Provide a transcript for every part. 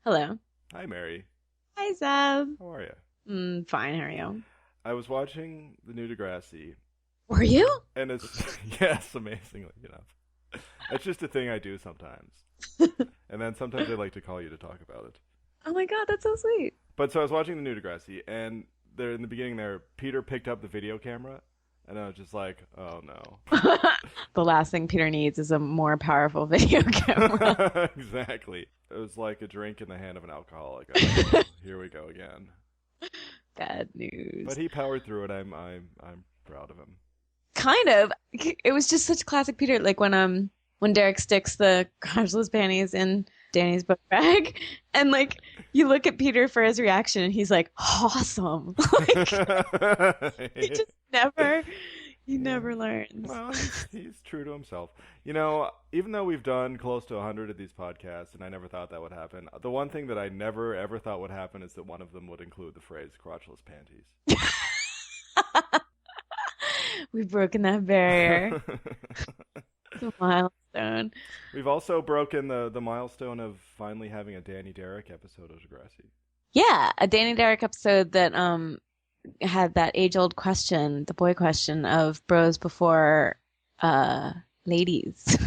Hello. Hi, Mary. Hi, Seth. How are you? Fine. How are you? I was watching the new Degrassi, Were you? and it's yes, amazingly enough. It's just a thing I do sometimes, and then sometimes I like to call you to talk about it. Oh my God, that's so sweet. But so I was watching the new Degrassi, and there in the beginning there, Peter picked up the video camera, and I was just like, oh no. The last thing Peter needs is a more powerful video camera. Exactly. It was like a drink in the hand of an alcoholic. Oh, here we go again. Bad news. But he powered through it. I'm proud of him. Kind of. It was just such classic Peter. Like when Derek sticks the crotchless panties in Danny's book bag, and like you look at Peter for his reaction, and he's like, "Awesome!" Like he just never. He never learns. Well, he's true to himself. You know, even though we've done close to 100 of these podcasts, and I never thought that would happen, the one thing that I never, ever thought would happen is that one of them would include the phrase crotchless panties. We've broken that barrier. It's a milestone. We've also broken the milestone of finally having a Danny Derek episode of Degrassi. Yeah, a Danny Derek episode that had that age-old question, the boy question of bros before ladies.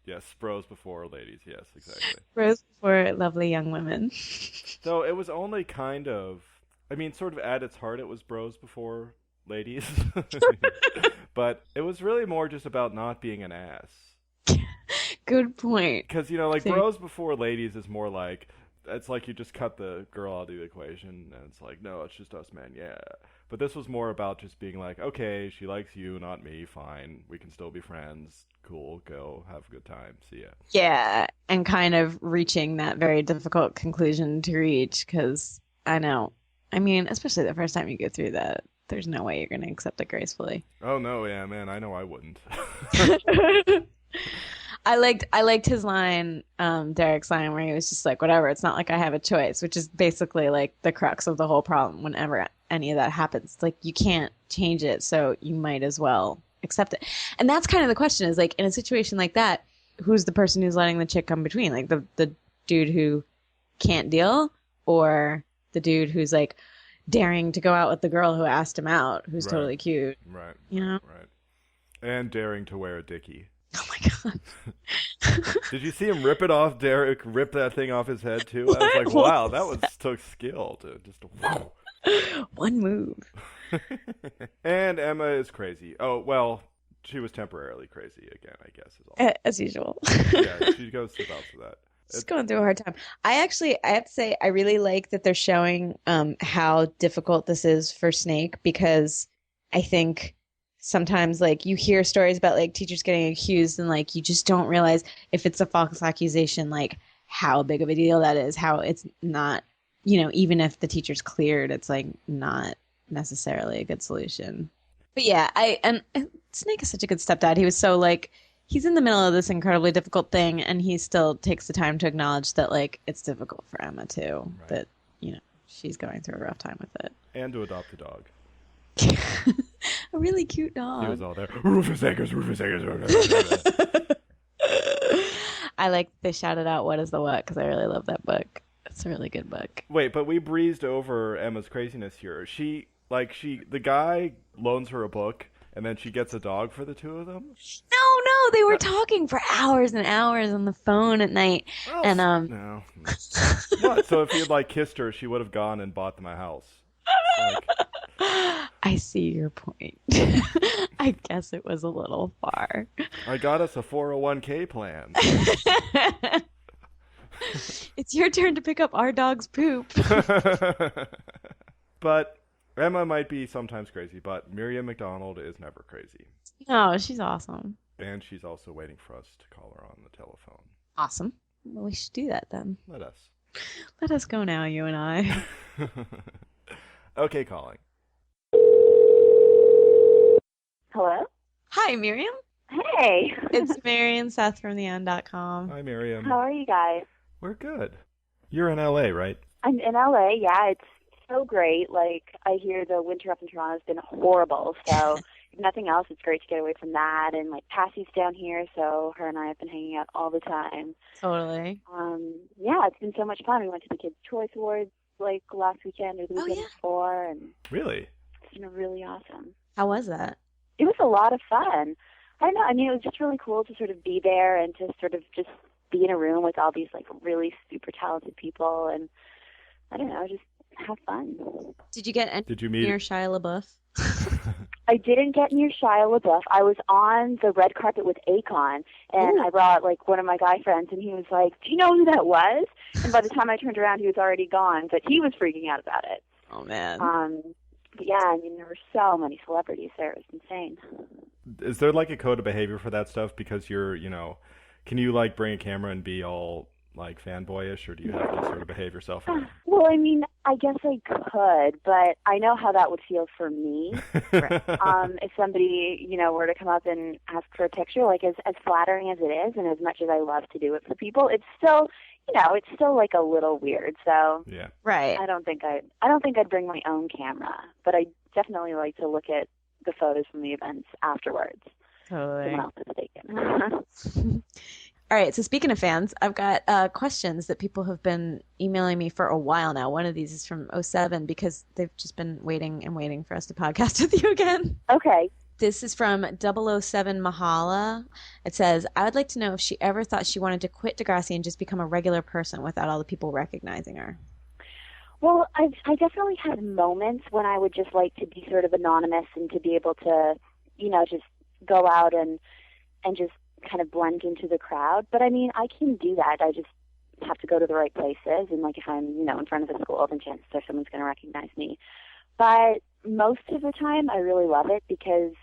Yes, bros before ladies. Yes, exactly. Bros before lovely young women. So it was only kind of, I mean, sort of at its heart, it was bros before ladies. But it was really more just about not being an ass. Good point. Because, you know, like, bros before ladies is more like, it's like you just cut the girl out of the equation, and it's like, no, it's just us men, yeah. But this was more about just being like, okay, she likes you, not me, fine. We can still be friends. Cool, go, have a good time, see ya. Yeah, and kind of reaching that very difficult conclusion to reach, because I know. I mean, especially the first time you go through that, there's no way you're going to accept it gracefully. Oh, no, yeah, man, I know I wouldn't. I liked his line, Derek's line, where he was just like, whatever, it's not like I have a choice, which is basically like the crux of the whole problem whenever any of that happens. It's like you can't change it, so you might as well accept it. And that's kind of the question is like in a situation like that, who's the person who's letting the chick come between? Like the dude who can't deal or the dude who's like daring to go out with the girl who asked him out, who's Right. totally cute. Right. You know? Right. And daring to wear a dickie. Oh my God. Did you see him rip it off? Derek rip that thing off his head too. I was like, wow, that took skill to just whoa. One move. And Emma is crazy. Oh well, she was temporarily crazy again, I guess is all. As usual. Yeah, she goes to bounce with that. Just going through a hard time. I have to say, I really like that they're showing how difficult this is for Snake because I think sometimes like you hear stories about like teachers getting accused and like you just don't realize if it's a false accusation, like how big of a deal that is, how it's not, you know, even if the teacher's cleared, it's like not necessarily a good solution. But yeah, and Snake is such a good stepdad. He was so like, he's in the middle of this incredibly difficult thing and he still takes the time to acknowledge that like it's difficult for Emma too, Right. that, you know, she's going through a rough time with it. And to adopt a dog. A really cute dog. He was all there. Rufus Eggers, Rufus Eggers, Rufus Eggers. I like they shouted out "What is the what?" because I really love that book. It's a really good book. Wait, but we breezed over Emma's craziness here. The guy loans her a book, and then she gets a dog for the two of them? No, they were talking for hours and hours on the phone at night. Well, And no. What? So if he had, like, kissed her, she would have gone and bought them a house. Like, I see your point. I guess it was a little far. I got us a 401k plan. It's your turn to pick up our dog's poop. But Emma might be sometimes crazy, but Miriam McDonald is never crazy. Oh, she's awesome. And she's also waiting for us to call her on the telephone. Awesome. Well, we should do that then. Let us. Let us go now, you and I. Okay, calling. Hello? Hi, Miriam. Hey. It's Mary and Seth from theend.com. Hi, Miriam. How are you guys? We're good. You're in LA, right? I'm in LA, yeah. It's so great. Like, I hear the winter up in Toronto has been horrible, so if nothing else, it's great to get away from that. And like Cassie's down here, so her and I have been hanging out all the time. Totally. Yeah, it's been so much fun. We went to the Kids' Choice Awards like last weekend or the weekend before, and Really? it's been really awesome. How was that? It was a lot of fun. I don't know. I mean, it was just really cool to sort of be there and to sort of just be in a room with all these like really super talented people, and I don't know, just have fun. Did you get Did you meet near Shia LaBeouf? I didn't get near Shia LaBeouf. I was on the red carpet with Akon, and Ooh. I brought like one of my guy friends, and he was like, "Do you know who that was?" And by the time I turned around, he was already gone, but he was freaking out about it. Oh man. But yeah, I mean, there were so many celebrities there. It was insane. Is there like a code of behavior for that stuff? Because you're, can you like bring a camera and be all like fanboyish, or do you have to sort of behave yourself? Well, I mean, I guess I could, but I know how that would feel for me. If somebody, were to come up and ask for a picture, like as flattering as it is, and as much as I love to do it for people, it's still, it's still like a little weird. So yeah, right. I don't think I'd bring my own camera, but I definitely like to look at the photos from the events afterwards. Totally. Someone else has taken. All right, so speaking of fans, I've got questions that people have been emailing me for a while now. One of these is from '07 because they've just been waiting and waiting for us to podcast with you again. Okay. This is from 007 Mahala. It says, I would like to know if she ever thought she wanted to quit Degrassi and just become a regular person without all the people recognizing her. Well, I definitely had moments when I would just like to be sort of anonymous and to be able to, just go out and just kind of blend into the crowd. But I mean, I can do that. I just have to go to the right places. And like if I'm, in front of a school, then chances are someone's going to recognize me. But most of the time, I really love it because,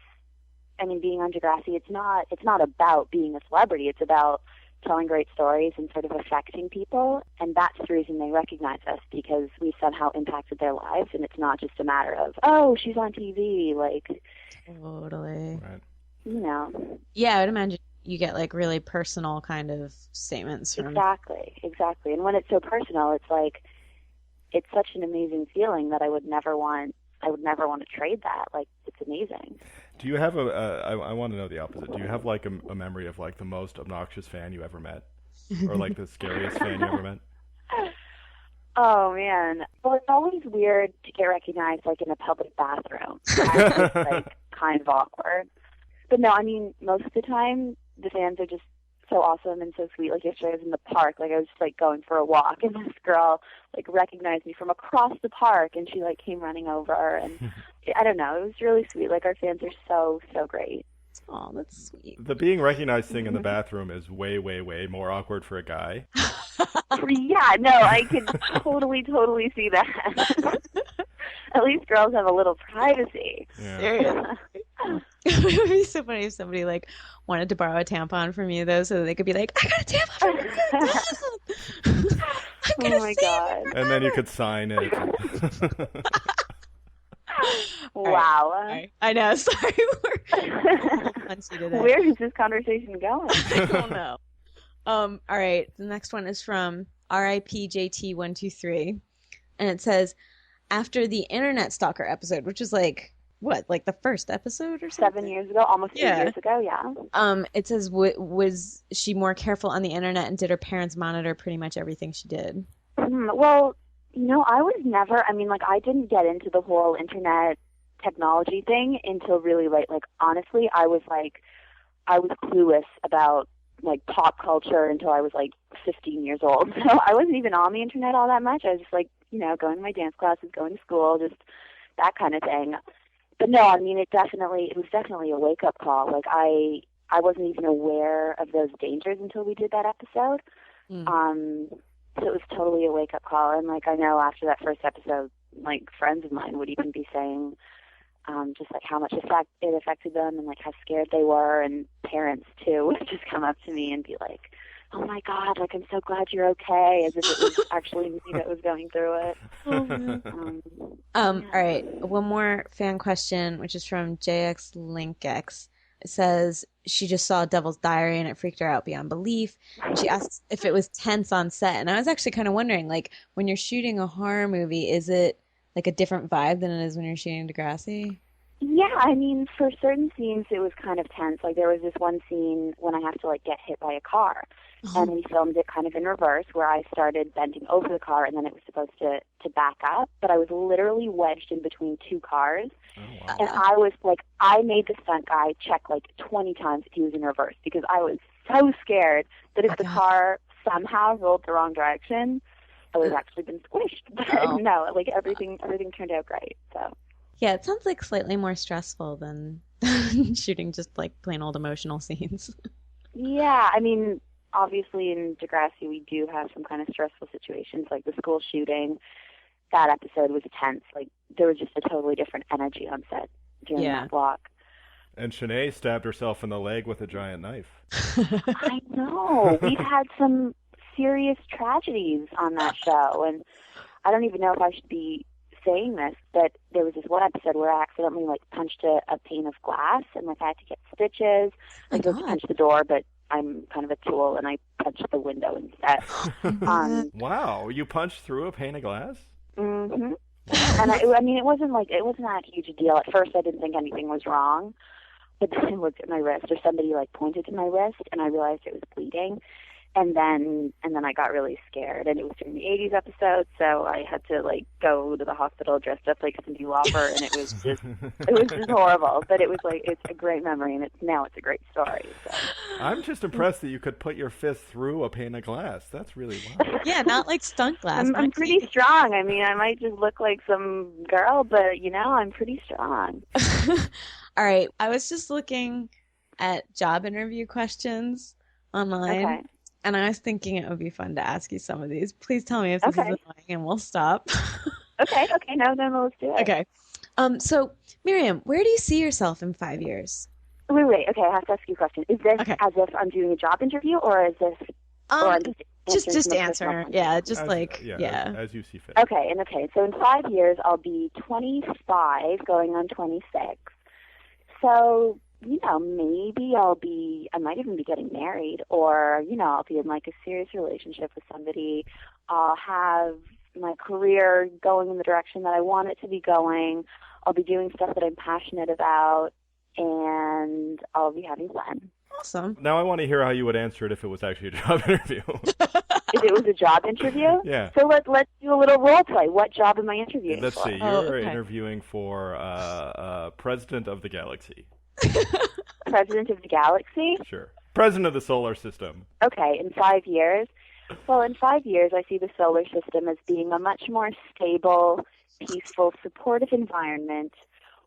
I mean, being on Degrassi, it's not about being a celebrity. It's about telling great stories and sort of affecting people. And that's the reason they recognize us, because we somehow impacted their lives. And it's not just a matter of, oh, she's on TV. Like, totally. Right. Yeah, I would imagine you get like really personal kind of statements from. Exactly. And when it's so personal, it's like, it's such an amazing feeling that I would never want to trade that. Like, it's amazing. Do you have I want to know the opposite. Do you have like a memory of like the most obnoxious fan you ever met? Or like the scariest fan you ever met? Oh man. Well, it's always weird to get recognized like in a public bathroom. It's like kind of awkward. But no, I mean, most of the time the fans are just so awesome and so sweet. Like yesterday I was in the park, like I was just like going for a walk, and this girl like recognized me from across the park, and she like came running over, and I don't know, it was really sweet. Like our fans are so great. Oh, that's sweet. The being recognized thing in the bathroom is way, way, way more awkward for a guy. Yeah, no, I can totally see that. At least girls have a little privacy. Yeah. Seriously. It would be so funny if somebody like wanted to borrow a tampon from you though, so that they could be like, I got a tampon from you. Oh my god. And then you could sign it. Wow. Right. I know, sorry. Where is this conversation going? I don't know. All right, the next one is from RIPJT123, and it says, after the Internet Stalker episode, which is like, what, like the first episode or something? 7 years ago, almost 8 years ago, yeah. It says, was she more careful on the internet, and did her parents monitor pretty much everything she did? Well, I was never, I didn't get into the whole internet technology thing until really late. Like, honestly, I was clueless about, like, pop culture until I was, 15 years old. So I wasn't even on the internet all that much. I was just, going to my dance classes, going to school, just that kind of thing. But no, it was definitely a wake-up call. Like, I wasn't even aware of those dangers until we did that episode. So it was totally a wake-up call. And, I know after that first episode, friends of mine would even be saying just, how much it affected them and, how scared they were. And parents, too, would just come up to me and be like, oh, my God, I'm so glad you're okay, as if it was actually me that was going through it. All right, one more fan question, which is from JXLinkX. It says she just saw Devil's Diary and it freaked her out beyond belief. And she asked if it was tense on set. And I was actually kind of wondering, when you're shooting a horror movie, is it a different vibe than it is when you're shooting Degrassi? Yeah, I mean, for certain scenes, it was kind of tense. Like, there was this one scene when I have to, like, get hit by a car. And we filmed it kind of in reverse, where I started bending over the car, and then it was supposed to back up. But I was literally wedged in between two cars. Oh, wow. And I was, like, I made the stunt guy check, like, 20 times if he was in reverse, because I was so scared that if the car somehow rolled the wrong direction, I would have actually been squished. But no, like, everything turned out great, so... Yeah, it sounds like slightly more stressful than shooting just like plain old emotional scenes. Yeah, I mean, obviously in Degrassi we do have some kind of stressful situations, like the school shooting. That episode was tense. Like, there was just a totally different energy on set during that block. And Shanae stabbed herself in the leg with a giant knife. I know. We've had some serious tragedies on that show, and I don't even know if I should be saying this, but there was this one episode where I accidentally like punched a pane of glass, and like I had to get stitches. I go to punch the door, but I'm kind of a tool, and I punched the window instead. Wow, you punched through a pane of glass? Mm-hmm. And I mean, it wasn't that huge a deal. At first, I didn't think anything was wrong, but then I looked at my wrist, or somebody like pointed to my wrist, and I realized it was bleeding. And then I got really scared, and it was during the 80s episode, so I had to like go to the hospital dressed up like Cyndi Lauper, and it was just horrible. But it was like, it's a great memory, and it's a great story. So. I'm just impressed that you could put your fist through a pane of glass. That's really wild. Yeah, not like stunt glass. I'm pretty strong. I mean, I might just look like some girl, but I'm pretty strong. All right, I was just looking at job interview questions online. Okay. And I was thinking it would be fun to ask you some of these. Please tell me if this is annoying and we'll stop. Okay, no, let's do it. Okay. So, Miriam, where do you see yourself in 5 years? Wait, okay, I have to ask you a question. Is this as if I'm doing a job interview, or is this... or I'm just answer. Yeah, just as you see fit. Okay, so in 5 years, I'll be 25, going on 26. So... maybe I might even be getting married, or, I'll be in like a serious relationship with somebody. I'll have my career going in the direction that I want it to be going. I'll be doing stuff that I'm passionate about, and I'll be having fun. Awesome. Now I want to hear how you would answer it if it was actually a job interview. If it was a job interview? Yeah. So let's do a little role play. What job am I interviewing Let's for? see. You're interviewing for President of the Galaxy. President of the Galaxy? Sure. President of the solar system. Okay, in 5 years? Well, in 5 years, I see the solar system as being a much more stable, peaceful, supportive environment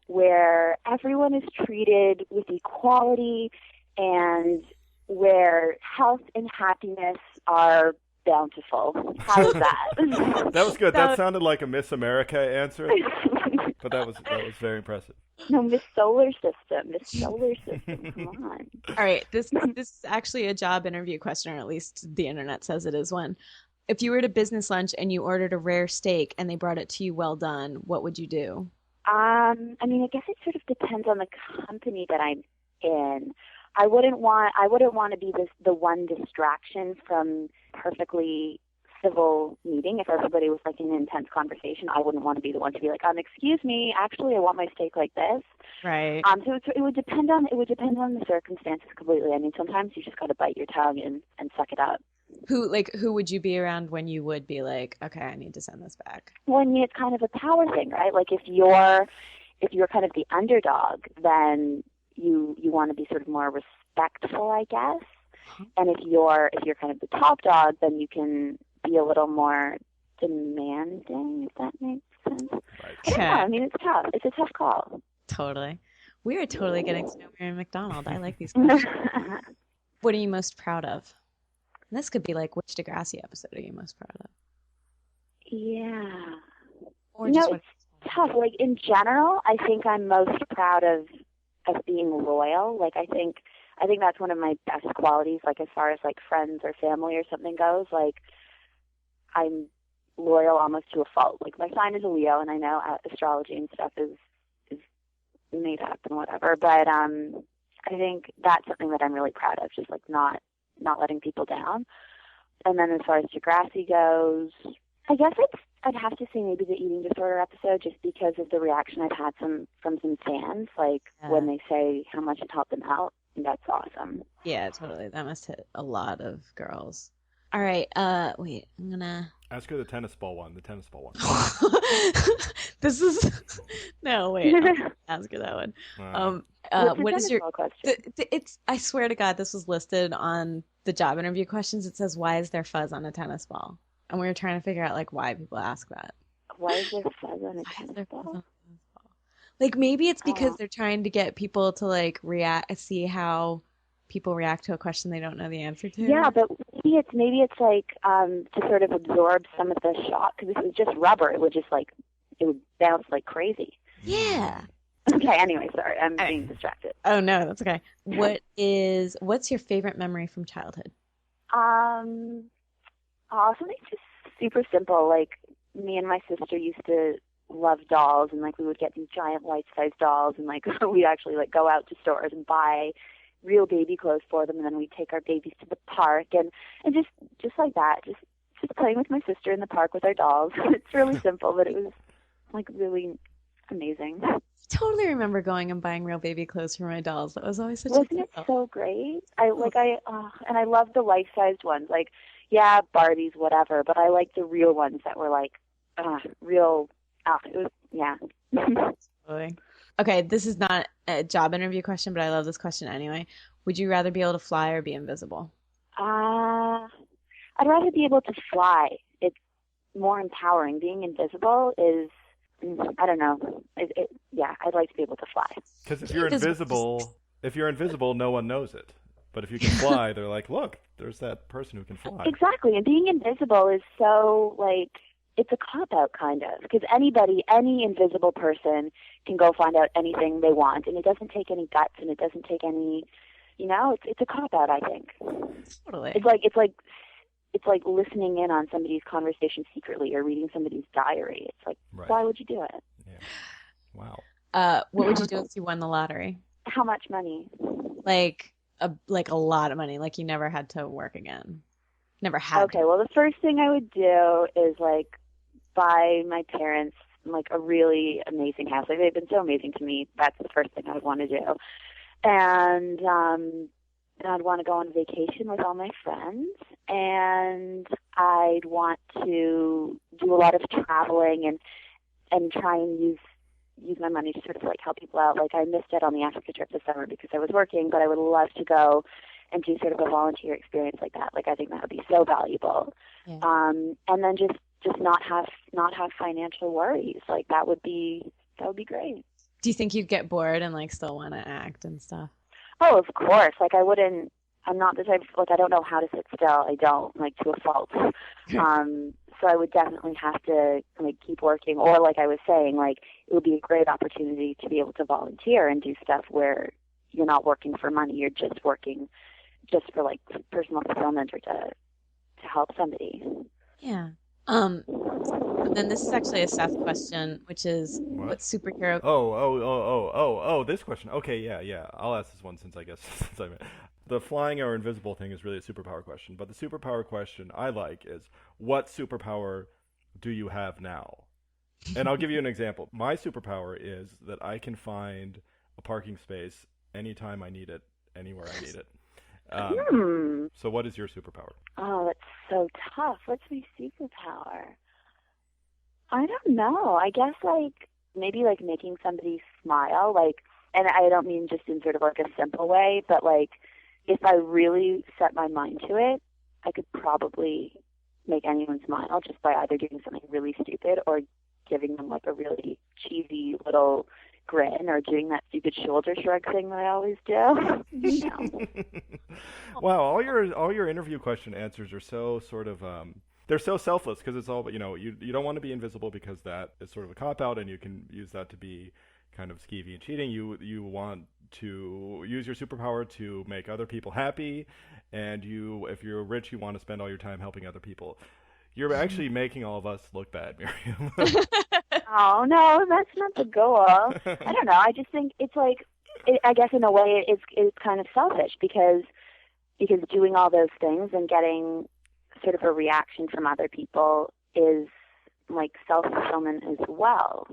where everyone is treated with equality and where health and happiness are bountiful. How is that? That was good. That sounded like a Miss America answer, but that was very impressive. No, Miss Solar System. Come on. All right, this is actually a job interview question, or at least the internet says it is one. If you were at a business lunch and you ordered a rare steak and they brought it to you well done, what would you do? I mean, I guess it sort of depends on the company that I'm in. I wouldn't want to be the one distraction from perfectly civil meeting. If everybody was like in an intense conversation, I wouldn't want to be the one to be like, excuse me, actually I want my steak like this. Right. So it would depend on the circumstances completely. I mean, sometimes you just got to bite your tongue and suck it up. Who would you be around when you would be like, okay, I need to send this back? Well, I mean, it's kind of a power thing, right? Like if you're kind of the underdog, then you want to be sort of more respectful, I guess. And if you're kind of the top dog, then you can be a little more demanding, if that makes sense. Right. Yeah, I mean, it's tough. It's a tough call. Totally. We are totally getting to know Miriam McDonald. I like these questions. What are you most proud of? And this could be like, which Degrassi episode are you most proud of? Yeah. Or just it's tough. Like, in general, I think I'm most proud of being loyal. Like, I think that's one of my best qualities, like, as far as, like, friends or family or something goes. Like, I'm loyal almost to a fault. Like, my sign is a Leo, and I know astrology and stuff is made up and whatever, but I think that's something that I'm really proud of, just, like, not letting people down. And then as far as Degrassi goes, I guess I'd have to say maybe the eating disorder episode, just because of the reaction I've had from some fans, like when they say how much it helped them out. That's awesome. Yeah, totally. That must hit a lot of girls. All right. Wait, I'm gonna ask her the tennis ball one. The tennis ball one. This is no wait. I'm gonna ask her that one. What is your question? It's. I swear to God, this was listed on the job interview questions. It says, "Why is there fuzz on a tennis ball?" And we were trying to figure out like why people ask that. Why is there fuzz on a tennis ball? Like maybe it's because they're trying to get people to like see how people react to a question they don't know the answer to. Yeah, but maybe it's like to sort of absorb some of the shock, because if it was just rubber, it would bounce like crazy. Yeah. Okay. Anyway, sorry, I'm being distracted. Oh no, that's okay. What's your favorite memory from childhood? Something just super simple. Like me and my sister used to love dolls, and like we would get these giant life-size dolls, and like we'd actually like go out to stores and buy real baby clothes for them, and then we'd take our babies to the park, and just like that, just playing with my sister in the park with our dolls. It's really simple, but it was like really amazing. I totally remember going and buying real baby clothes for my dolls. That was always such Wasn't it so great? And I loved the life-sized ones. Like, yeah, Barbies, whatever, but I liked the real ones that were like real. It was, yeah. Okay, this is not a job interview question, but I love this question anyway. Would you rather be able to fly or be invisible? I'd rather be able to fly. It's more empowering. Being invisible is, I don't know. Yeah, I'd like to be able to fly. Because if you're invisible, no one knows it. But if you can fly, they're like, look, there's that person who can fly. Exactly, and being invisible is so like, it's a cop-out kind of, because any invisible person can go find out anything they want, and it doesn't take any guts, and it doesn't take any, it's a cop-out, I think. Totally. It's like listening in on somebody's conversation secretly, or reading somebody's diary. It's like, Why would you do it? Yeah. Wow. What would you do if you won the lottery? How much money? Like a lot of money, like you never had to work again. Never had. Okay, well, the first thing I would do is like buy my parents like a really amazing house. Like, they've been so amazing to me. That's the first thing I would want to do. And I'd want to go on vacation with all my friends, and I'd want to do a lot of traveling and try and use my money to sort of like help people out. Like, I missed out on the Africa trip this summer because I was working, but I would love to go and do sort of a volunteer experience like that. Like, I think that would be so valuable. Yeah. And then just not have financial worries. Like, that would be great. Do you think you'd get bored and like still want to act and stuff? Oh, of course. Like, I'm not the type, like, I don't know how to sit still. I don't, like, to a fault. So I would definitely have to like keep working, or like I was saying, like, it would be a great opportunity to be able to volunteer and do stuff where you're not working for money. You're just working just for like personal fulfillment, or to help somebody. Yeah. But then this is actually a Seth question, which is what superhero? Oh, this question. Okay, yeah. I'll ask this one since the flying or invisible thing is really a superpower question. But the superpower question I like is, what superpower do you have now? And I'll give you an example. My superpower is that I can find a parking space anytime I need it, anywhere I need it. So what is your superpower? Oh, that's so tough. What's my superpower? I don't know. I guess like maybe like making somebody smile, like, and I don't mean just in sort of like a simple way, but like if I really set my mind to it, I could probably make anyone smile just by either doing something really stupid or giving them like a really cheesy little grin, or doing that stupid shoulder shrug thing that I always do. Wow, all your interview question answers are so sort of they're so selfless, because it's all, you don't want to be invisible because that is sort of a cop out and you can use that to be kind of skeevy and cheating. You want to use your superpower to make other people happy, and if you're rich, you want to spend all your time helping other people. You're actually making all of us look bad, Miriam. Oh, no, that's not the goal. I don't know. I just think it's like, I guess in a way it's kind of selfish, because doing all those things and getting sort of a reaction from other people is like self-fulfillment as well.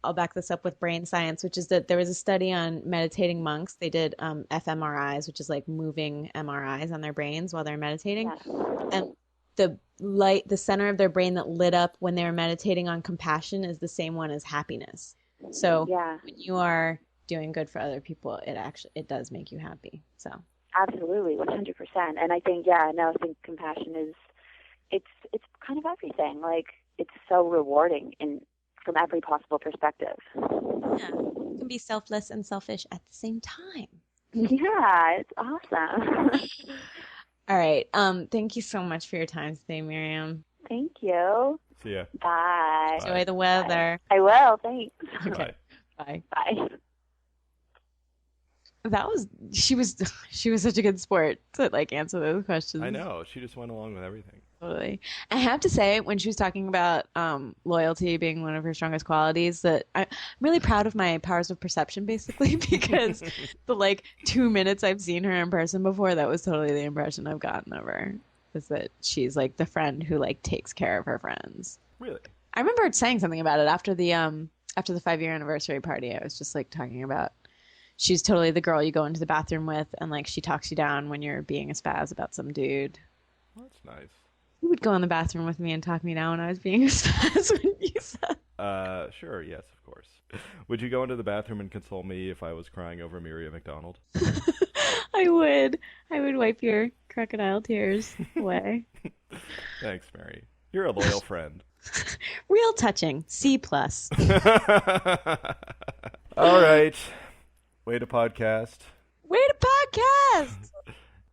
I'll back this up with brain science, which is that there was a study on meditating monks. They did fMRIs, which is like moving MRIs on their brains while they're meditating. Yes. And the center of their brain that lit up when they were meditating on compassion is the same one as happiness. So when you are doing good for other people, it does make you happy. So absolutely, 100%. And I think I think compassion is it's kind of everything. Like, it's so rewarding from every possible perspective. Yeah, you can be selfless and selfish at the same time. Yeah, it's awesome. All right. Thank you so much for your time today, Miriam. Thank you. See ya. Bye. Enjoy the weather. I will. Thanks. Okay. Bye. Bye. She was such a good sport to like answer those questions. I know. She just went along with everything. Totally. I have to say, when she was talking about loyalty being one of her strongest qualities, that I'm really proud of my powers of perception, basically, because the like 2 minutes I've seen her in person before, that was totally the impression I've gotten of her, is that she's like the friend who like takes care of her friends. Really? I remember saying something about it after the 5-year anniversary party. I was just like talking about she's totally the girl you go into the bathroom with, and like she talks you down when you're being a spaz about some dude. Well, that's nice. You would go in the bathroom with me and talk me down when I was being a spaz, wouldn't you, Seth? Sure, yes, of course. Would you go into the bathroom and console me if I was crying over Miriam McDonald? I would. I would wipe your crocodile tears away. Thanks, Mary. You're a loyal friend. Real touching. C+. All right. Way to podcast. Way to podcast!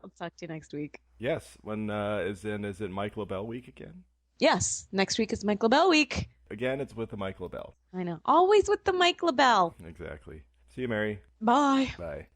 I'll talk to you next week. Yes. When is it Mike LaBelle week again? Yes. Next week is Mike LaBelle week. Again, it's with the Mike LaBelle. I know. Always with the Mike LaBelle. Exactly. See you, Mary. Bye. Bye.